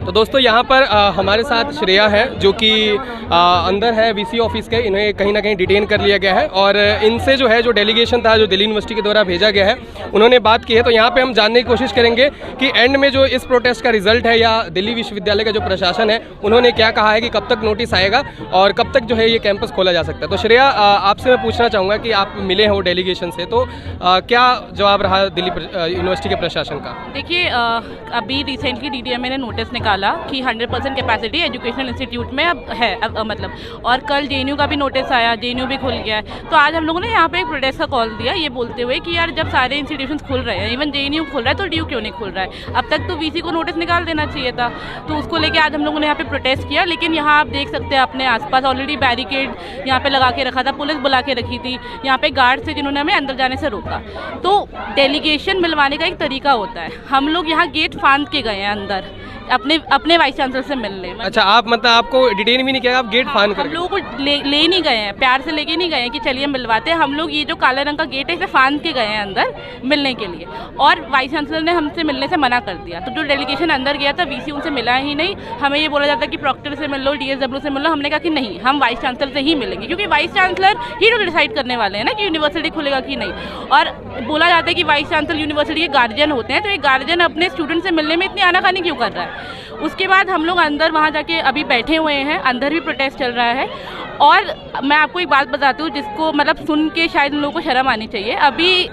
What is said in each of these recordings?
तो दोस्तों यहाँ पर हमारे साथ श्रेया है जो कि अंदर है वीसी ऑफिस के। इन्हें कहीं ना कहीं डिटेन कर लिया गया है और इनसे जो है जो डेलीगेशन था जो दिल्ली यूनिवर्सिटी के द्वारा भेजा गया है उन्होंने बात की है। तो यहाँ पे हम जानने की कोशिश करेंगे कि एंड में जो इस प्रोटेस्ट का रिजल्ट है या दिल्ली विश्वविद्यालय का जो प्रशासन है उन्होंने क्या कहा है कि कब तक नोटिस आएगा और कब तक जो है ये कैंपस खोला जा सकता है। तो श्रेया आपसे मैं पूछना चाहूँगा कि आप मिले हो डेलीगेशन से, तो क्या जवाब रहा दिल्ली यूनिवर्सिटी के प्रशासन का? देखिए अभी रिसेंटली डीडीएमए ने नोटिस निकाला कि 100% कैपेसिटी एजुकेशनल इंस्टीट्यूट में अब है मतलब, और कल जेएनयू का भी नोटिस आया, जेएनयू भी खुल गया है। तो आज हम लोगों ने यहाँ पे एक प्रोटेस्ट का कॉल दिया ये बोलते हुए कि यार जब सारे इंस्टीट्यूशंस खुल रहे हैं, इवन जेएनयू खुल रहा है, तो डीयू क्यों नहीं खुल रहा है? अब तक तो वीसी को नोटिस निकाल देना चाहिए था। तो उसको लेकर आज हम लोगों ने यहाँ पे प्रोटेस्ट किया। लेकिन यहाँ आप देख सकते हैं अपने आसपास ऑलरेडी बैरिकेड यहाँ पे लगा के रखा था, पुलिस बुला के रखी थी, यहाँ पे गार्ड से जिन्होंने हमें अंदर जाने से रोका। तो डेलीगेशन मिलवाने का एक तरीका होता है। हम लोग यहाँ गेट फांद के गए हैं अंदर अपने वाइस चांसलर से मिलने। अच्छा, आप मतलब आपको डिटेन भी नहीं किया, आप गेट फांद कर? हम लोगों को ले नहीं गए हैं, प्यार से लेके नहीं गए हैं कि चलिए मिलवाते हैं। हम लोग ये जो काले रंग का गेट है इसे फांद के गए हैं अंदर मिलने के लिए, और वाइस चांसलर ने हमसे मिलने से मना कर दिया। तो जो डेलीगेशन अंदर गया था वीसी उनसे मिला ही नहीं। हमें ये बोला जाता कि प्रॉक्टर से मिल लो, डीएसडब्ल्यू से मिल लो। हमने कहा कि नहीं, हम वाइस चांसलर से ही मिलेंगे, क्योंकि वाइस चांसलर ही तो डिसाइड करने वाले हैं ना कि यूनिवर्सिटी खुलेगा कि नहीं। और बोला जाता है कि वाइस चांसलर यूनिवर्सिटी के गार्जियन होते हैं, तो एक गार्जियन अपने स्टूडेंट से मिलने में इतनी आनाकानी क्यों कर रहा है? उसके बाद हम लोग अंदर वहाँ जाके अभी बैठे हुए हैं, अंदर भी प्रोटेस्ट चल रहा है। और मैं आपको एक बात बताती हूँ जिसको मतलब सुन के शायद उन लोगों को शर्म आनी चाहिए। अभी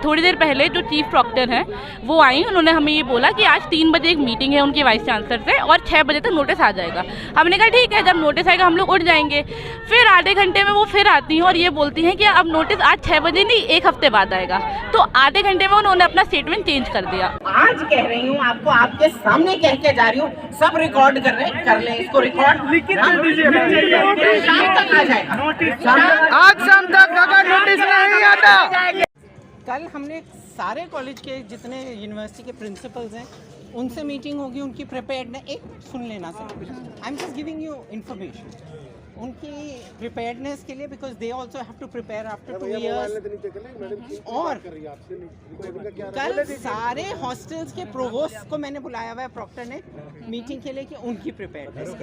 थोड़ी देर पहले जो चीफ प्रॉक्टर हैं वो आई, उन्होंने हमें ये बोला कि आज 3 बजे एक मीटिंग है उनके वाइस चांसलर से और 6 बजे तक नोटिस आ जाएगा। हमने कहा ठीक है, जब नोटिस आएगा हम लोग उठ जाएंगे। फिर आधे घंटे में वो फिर आती हैं और ये बोलती हैं कि अब नोटिस आज 6 बजे नहीं 1 हफ्ते बाद आएगा। तो आधे घंटे में उन्होंने अपना स्टेटमेंट चेंज कर दिया। आज कह रही हूँ आपको, आपके सामने कह के जा रही हूँ, सब रिकॉर्ड कर रहे हैं, कर ले इसको रिकॉर्ड। शाम तक आ जाएगा, आज शाम तक अगर नोटिस नहीं आता। कल हमने सारे कॉलेज के जितने यूनिवर्सिटी के प्रिंसिपल्स हैं उनसे मीटिंग होगी, उनकी प्रिपेयर्डनेस एक सुन लेना sir. I am just giving you information उनकी प्रिपेयर्डनेस के लिए, because they also have to prepare after 2 years. और कल सारे हॉस्टल्स के प्रोवोस्ट को मैंने बुलाया हुआ है प्रॉक्टर ने मीटिंग के लिए कि उनकी प्रिपेयर्डनेस,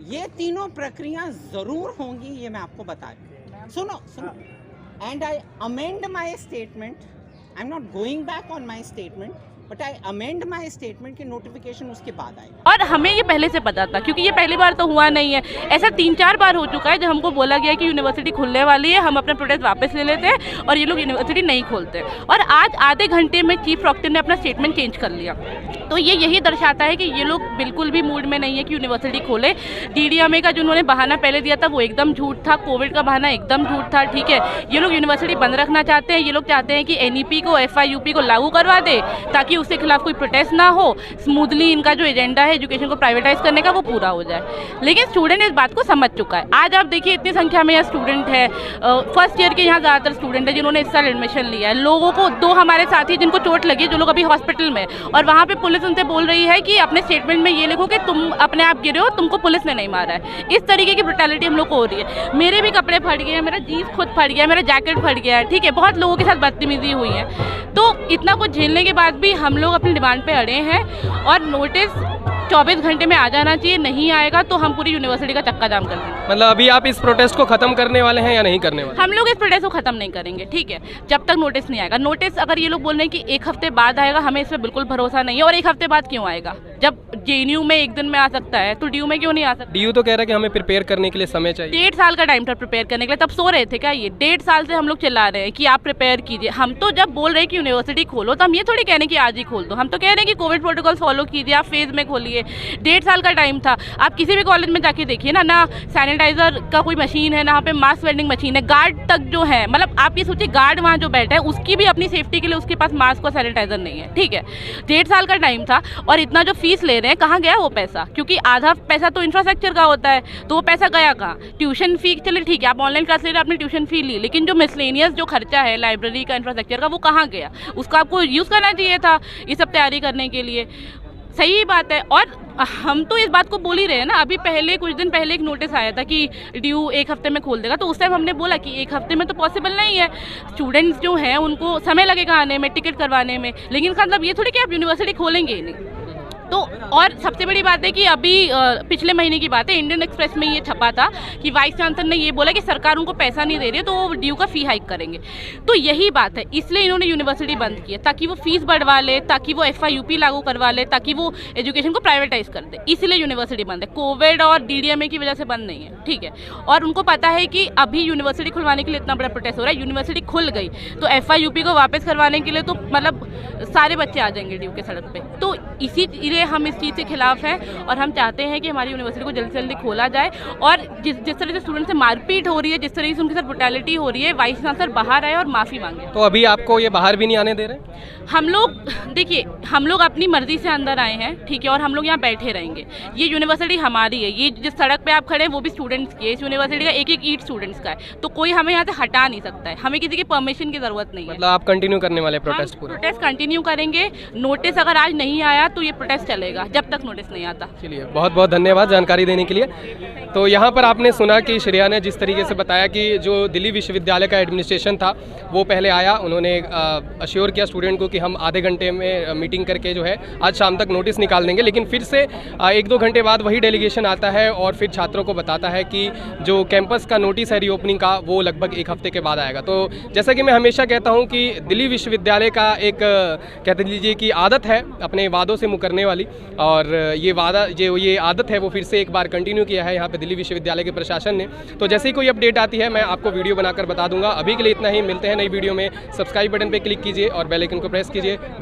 ये तीनों प्रक्रिया जरूर होंगी, ये मैं आपको बता दूं। सुनो and I amend my statement, I am not going back on my statement, but I amend my statement की नोटिफिकेशन उसके बाद आई। और हमें ये पहले से पता था, क्योंकि ये पहली बार तो हुआ नहीं है, ऐसा 3-4 बार हो चुका है जब हमको बोला गया कि यूनिवर्सिटी खुलने वाली है, हम अपना प्रोटेस्ट वापस ले लेते हैं और ये लोग यूनिवर्सिटी नहीं खोलते। और आज आधे घंटे में चीफ प्रॉक्टर ने अपना स्टेटमेंट चेंज कर लिया। तो ये यही दर्शाता है कि ये लोग बिल्कुल भी मूड में नहीं है कि यूनिवर्सिटी खोले। डीडीएमए का जो उन्होंने बहाना पहले दिया था वो एकदम झूठ था, कोविड का बहाना एकदम झूठ था, ठीक है। ये लोग यूनिवर्सिटी बंद रखना चाहते हैं, ये लोग चाहते हैं कि एनईपी को एफआईयूपी को लागू करवा दे ताकि उसके खिलाफ कोई प्रोटेस्ट ना हो, स्मूथली इनका जो एजेंडा है एजुकेशन को प्राइवेटाइज करने का वो पूरा हो जाए। लेकिन स्टूडेंट इस बात को समझ चुका है। आज आप देखिए इतनी संख्या में यहाँ स्टूडेंट है, फर्स्ट ईयर के यहाँ ज़्यादातर स्टूडेंट है जिन्होंने इस साल एडमिशन लिया है। लोगों को 2 हमारे साथी जिनको चोट लगी, जो लोग अभी हॉस्पिटल में, और वहाँ पे पुलिस उनसे बोल रही है कि अपने स्टेटमेंट में ये लिखो कि तुम अपने आप गिरे हो, तुमको पुलिस ने नहीं मारा है। इस तरीके की ब्रुटैलिटी हम लोग को हो रही है। मेरे भी कपड़े फट गए हैं, मेरा जीन्स खुद फट गया है, मेरा जैकेट फट गया है, ठीक है। बहुत लोगों के साथ बदतमीजी हुई है। तो इतना कुछ झेलने के बाद भी हम लोग अपनी डिमांड पे अड़े हैं और नोटिस 24 घंटे में आ जाना चाहिए। नहीं आएगा तो हम पूरी यूनिवर्सिटी का चक्का जाम कर देंगे। मतलब अभी आप इस प्रोटेस्ट को खत्म करने वाले हैं या नहीं करने वाले? हम लोग इस प्रोटेस्ट को खत्म नहीं करेंगे, ठीक है, जब तक नोटिस नहीं आएगा। नोटिस अगर ये लोग बोल रहे हैं कि 1 हफ्ते बाद आएगा, हमें इस पर बिल्कुल भरोसा नहीं है। और 1 हफ्ते बाद क्यों आएगा? जब जेएनयू में 1 दिन में आ सकता है तो डीयू में क्यों नहीं आ सकता? डीयू तो कह रहा है कि हमें प्रिपेयर करने के लिए समय चाहिए। 1.5 साल का टाइम था प्रिपेयर करने के लिए, तब सो रहे थे क्या? ये 1.5 साल से हम लोग चिल्ला रहे हैं कि आप प्रिपेयर कीजिए। हम तो जब बोल रहे हैं कि यूनिवर्सिटी खोलो तो हम ये थोड़ी कह रहे हैं कि आज ही खोल दो। हम तो कह रहे हैं कि कोविड प्रोटोकॉल फॉलो कीजिए, आप फेज में खोलिए। 1.5 साल का टाइम था। आप किसी भी कॉलेज में जाके देखिए ना सैनिटाइजर का कोई मशीन है, ना वहाँ पे मास्क वेंडिंग मशीन है, गार्ड तक जो है, मतलब आप ये सोचिए गार्ड वहाँ जो बैठा है उसकी भी अपनी सेफ्टी के लिए उसके पास मास्क और सैनिटाइजर नहीं है, ठीक है। 1.5 साल का टाइम था और इतना जो फीस ले रहे हैं, कहाँ गया वो पैसा? क्योंकि आधा पैसा तो इंफ्रास्ट्रक्चर का होता है, तो वो पैसा गया कहाँ? ट्यूशन फी, चलिए ठीक है आप ऑनलाइन क्लास ले रहे हैं, आपने ट्यूशन फी ली, लेकिन जो मिसलेनियस जो खर्चा है लाइब्रेरी का, इंफ्रास्ट्रक्चर का, वो कहाँ गया? उसका आपको यूज़ करना चाहिए था ये सब तैयारी करने के लिए। सही बात है। और हम तो इस बात को बोल ही रहे हैं ना। अभी पहले कुछ दिन पहले एक नोटिस आया था कि डीयू 1 हफ्ते में खोल देगा, तो उस टाइम हमने बोला कि 1 हफ्ते में तो पॉसिबल नहीं है, स्टूडेंट्स जो हैं उनको समय लगेगा आने में, टिकट करवाने में। लेकिन इसका मतलब ये थोड़ी कि आप यूनिवर्सिटी खोलेंगे ही नहीं। तो और सबसे बड़ी बात है कि अभी पिछले महीने की बात है, इंडियन एक्सप्रेस में ये छपा था कि वाइस चांसलर ने ये बोला कि सरकार उनको पैसा नहीं दे रही है तो वो ड्यू का फ़ी हाइक करेंगे। तो यही बात है, इसलिए इन्होंने यूनिवर्सिटी बंद की है, ताकि वो फीस बढ़वा ले, ताकि वो FIUP लागू करवा ले, ताकि वो एजुकेशन को प्राइवेटाइज कर दे। इसलिए यूनिवर्सिटी बंद है, कोविड और DDMA की वजह से बंद नहीं है, ठीक है। और उनको पता है कि अभी यूनिवर्सिटी खुलवाने के लिए इतना बड़ा प्रोटेस्ट हो रहा है, यूनिवर्सिटी खुल गई तो FIUP को वापस करवाने के लिए तो मतलब सारे बच्चे आ जाएंगे ड्यू के सड़क पे। तो इसीलिए हम इस चीज़ के खिलाफ हैं और हम चाहते हैं कि हमारी यूनिवर्सिटी को जल्दी से जल्दी खोला जाए। और जिस तरह से स्टूडेंट से मारपीट हो रही है, जिस तरह से उनके साथ ब्रुटैलिटी हो रही है, वाइस चांसलर बाहर आए और माफ़ी मांगे। तो अभी आपको ये बाहर भी नहीं आने दे रहे? हम लोग देखिए, हम लोग अपनी मर्जी से अंदर आए हैं, ठीक है, और हम लोग यहाँ बैठे रहेंगे। ये यूनिवर्सिटी हमारी है, ये जिस सड़क पे आप खड़े हैं वो भी स्टूडेंट्स की है, इस यूनिवर्सिटी का एक एक ईंट स्टूडेंट्स का है, तो कोई हमें यहाँ से हटा नहीं सकता है, हमें किसी की परमिशन की ज़रूरत नहीं है। मतलब आप कंटिन्यू करने वाले प्रोटेस्ट पूरा? प्रोटेस्ट कंटिन्यू करेंगे, नोटिस अगर आज नहीं आया तो ये प्रोटेस्ट चलेगा जब तक नोटिस नहीं आता। चलिए, बहुत बहुत धन्यवाद जानकारी देने के लिए। तो यहाँ पर आपने सुना कि श्रेया ने जिस तरीके से बताया कि जो दिल्ली विश्वविद्यालय का एडमिनिस्ट्रेशन था वो पहले आया, उन्होंने अश्योर किया स्टूडेंट को कि हम आधे घंटे में मीटिंग करके जो है आज शाम तक नोटिस निकाल देंगे, लेकिन फिर से 1-2 घंटे बाद वही डेलीगेशन आता है और फिर छात्रों को बताता है कि जो कैंपस का नोटिस है रीओपनिंग का वो लगभग 1 हफ्ते के बाद आएगा। तो जैसा कि मैं हमेशा कहता हूँ कि दिल्ली विश्वविद्यालय का एक कहते लीजिए कि आदत है अपने वादों से मुकरने वाली, और ये आदत है वो फिर से एक बार कंटिन्यू किया है यहाँ पे दिल्ली विश्वविद्यालय के प्रशासन ने। तो जैसे ही कोई अपडेट आती है मैं आपको वीडियो बनाकर बता दूंगा। अभी के लिए इतना ही, मिलते हैं नई वीडियो में। सब्सक्राइब बटन पे क्लिक कीजिए और बेल आइकन को प्रेस कीजिए। बाय।